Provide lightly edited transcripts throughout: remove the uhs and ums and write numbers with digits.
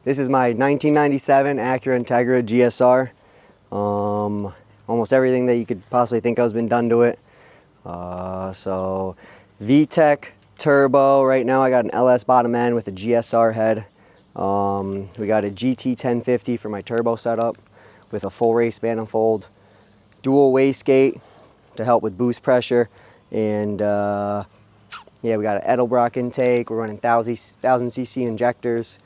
This is my 1997 Acura Integra GSR. Almost everything that you could possibly think of has been done to it. So VTEC turbo. Right now I got an LS bottom end with a GSR head. We got a GT 1050 for my turbo setup with a full race manifold, dual wastegate to help with boost pressure, and yeah, we got an Edelbrock intake. We're running 1000 cc injectors.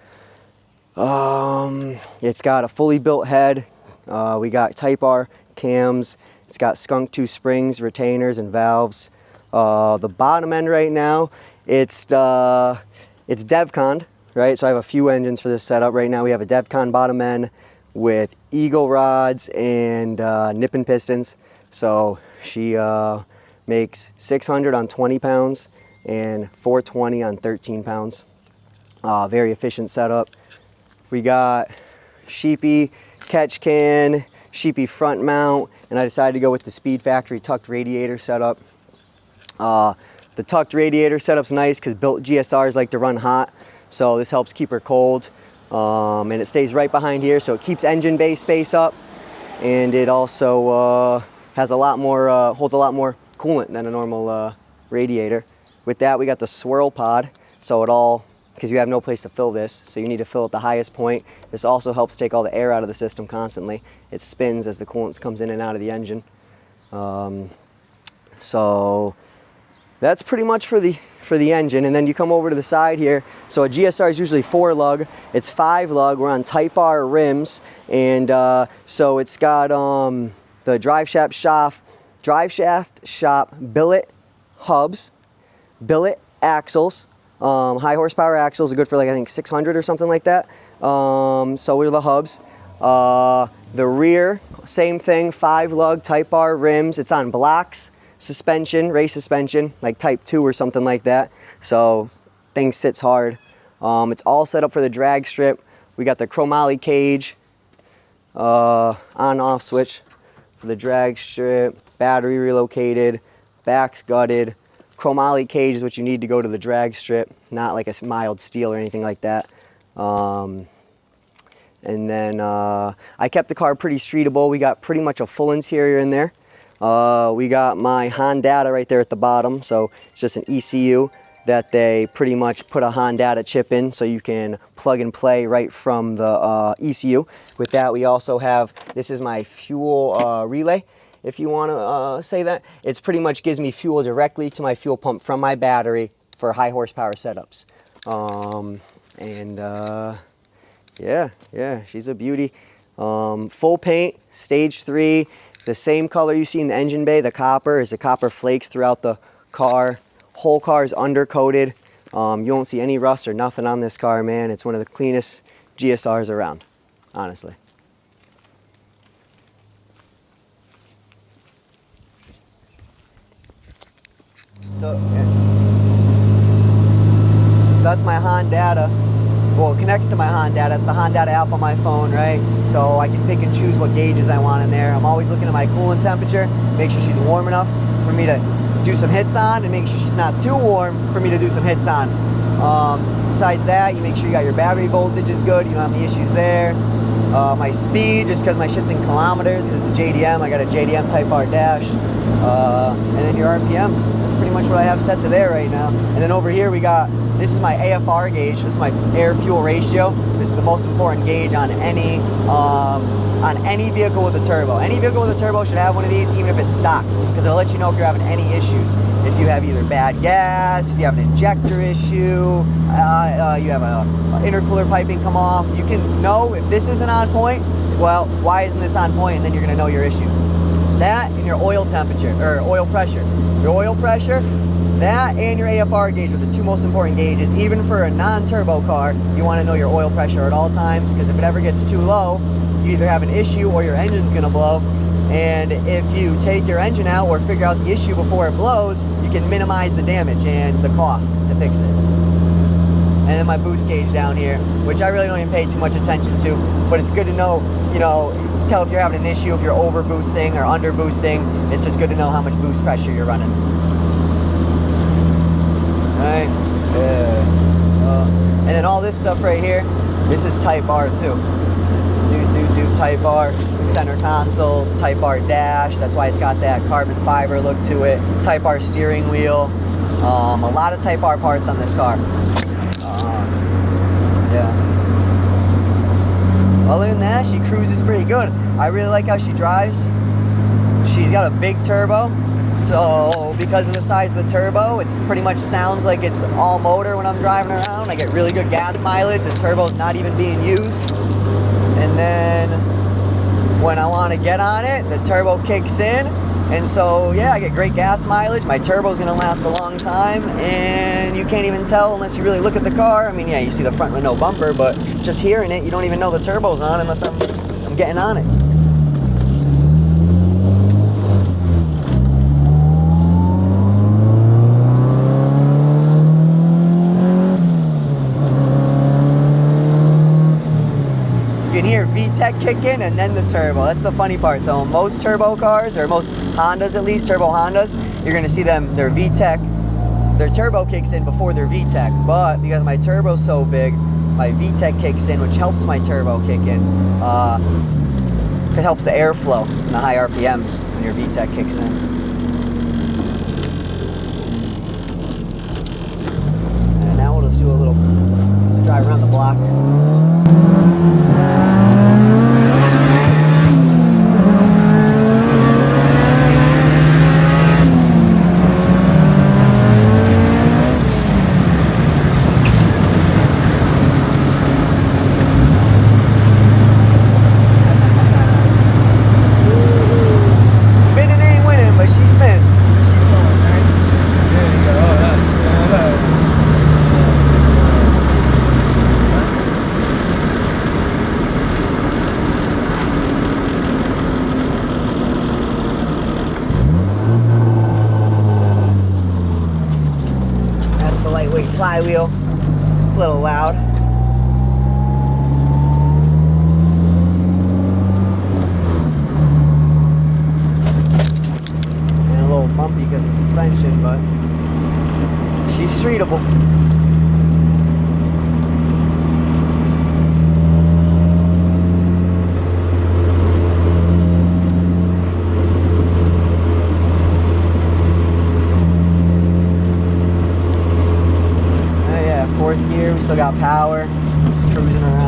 It's got a fully built head. We got Type R cams. It's got skunk tooth springs, retainers, and valves. The bottom end right now, it's DevCon, right? So I have a few engines for this setup. Right now we have a DevCon bottom end with Eagle rods and nipping pistons. So she makes 600 on 20 pounds and 420 on 13 pounds. Very efficient setup. We got Sheepy catch can, Sheepy front mount, and I decided to go with the Speed Factory tucked radiator setup. The tucked radiator setup's nice because built GSRs like to run hot, so this helps keep her cold. And it stays right behind here, so it keeps engine bay space up, and it also has a lot more, holds a lot more coolant than a normal radiator. With that, we got the swirl pod, so it all, because you have no place to fill this, so you need to fill at the highest point. This also helps take all the air out of the system constantly. It spins as the coolant comes in and out of the engine. So that's pretty much for the engine. And then you come over to the side here. So a GSR is usually 4 lug. It's 5 lug. We're on Type R rims, and so it's got the drive shaft shop billet hubs, billet axles. High horsepower axles are good for like I think 600 or something like that. So are the hubs. The rear, same thing, 5 lug Type R rims. It's on blocks, suspension, race suspension, like Type 2 or something like that. So thing sits hard. It's all set up for the drag strip. We got the chromoly cage, on-off switch for the drag strip, battery relocated, back's gutted. Chromoly cage is what you need to go to the drag strip, not like a mild steel or anything like that. And then I kept the car pretty streetable. We got pretty much a full interior in there. We got my Hondata right there at the bottom, so it's just an ECU that they pretty much put a Hondata chip in, so you can plug and play right from the ECU. With that, we also have, this is my fuel relay, if you want to say that. It's pretty much gives me fuel directly to my fuel pump from my battery for high horsepower setups. Yeah, she's a beauty. Full paint, stage 3, the same color you see in the engine bay, the copper, is the copper flakes throughout the car. Whole car is undercoated. You won't see any rust or nothing on this car, man. It's one of the cleanest GSRs around, honestly. So that's my Hondata. Well, it connects to my Hondata. It's the Hondata app on my phone, right? So I can pick and choose what gauges I want in there. I'm always looking at my coolant temperature, make sure she's warm enough for me to do some hits on, and make sure she's not too warm for me to do some hits on. Besides that, you make sure you got your battery voltage is good. You don't have any issues there. My speed, just because my shit's in kilometers, because it's JDM. I got a JDM Type R dash. And then your RPM. That's pretty much what I have set to there right now. And then over here we got, this is my AFR gauge. This is my air-fuel ratio. This is the most important gauge on any vehicle with a turbo. Any vehicle with a turbo should have one of these, even if it's stock, because it'll let you know if you're having any issues. If you have either bad gas, if you have an injector issue, you have a intercooler piping come off, you can know if this isn't on point, well, why isn't this on point? And then you're gonna know your issue. That and your oil temperature, or oil pressure. Your oil pressure, that and your AFR gauge are the 2 most important gauges. Even for a non-turbo car, you want to know your oil pressure at all times, because if it ever gets too low, you either have an issue or your engine's going to blow. And if you take your engine out or figure out the issue before it blows, you can minimize the damage and the cost to fix it. And then my boost gauge down here, which I really don't even pay too much attention to, but it's good to know, you know, to tell if you're having an issue, if you're over boosting or under boosting. It's just good to know how much boost pressure you're running. All right, and then all this stuff right here, This is Type R too. Type R. Center consoles, Type R dash. That's why it's got that carbon fiber look to it. Type R steering wheel. A lot of Type R parts on this car. Yeah. Other than that, she cruises pretty good. I really like how she drives. She's got a big turbo, so because of the size of the turbo, it pretty much sounds like it's all motor when I'm driving around. I get really good gas mileage. The turbo's not even being used. And then when I want to get on it, the turbo kicks in. And so, yeah, I get great gas mileage. My turbo's going to last a long time, and you can't even tell unless you really look at the car. I mean, yeah, you see the front with no bumper, but just hearing it, you don't even know the turbo's on unless I'm getting on it. You can hear VTEC kick in and then the turbo. That's the funny part. So most turbo cars, or most Hondas at least, turbo Hondas, you're going to see them, their VTEC, their turbo kicks in before their VTEC. But because my turbo's so big, my VTEC kicks in, which helps my turbo kick in. It helps the airflow and the high RPMs when your VTEC kicks in. And now we'll just do a little drive around the block. Lightweight flywheel, a little loud. And a little bumpy because of suspension, but she's streetable. Fourth gear, we still got power, just cruising around.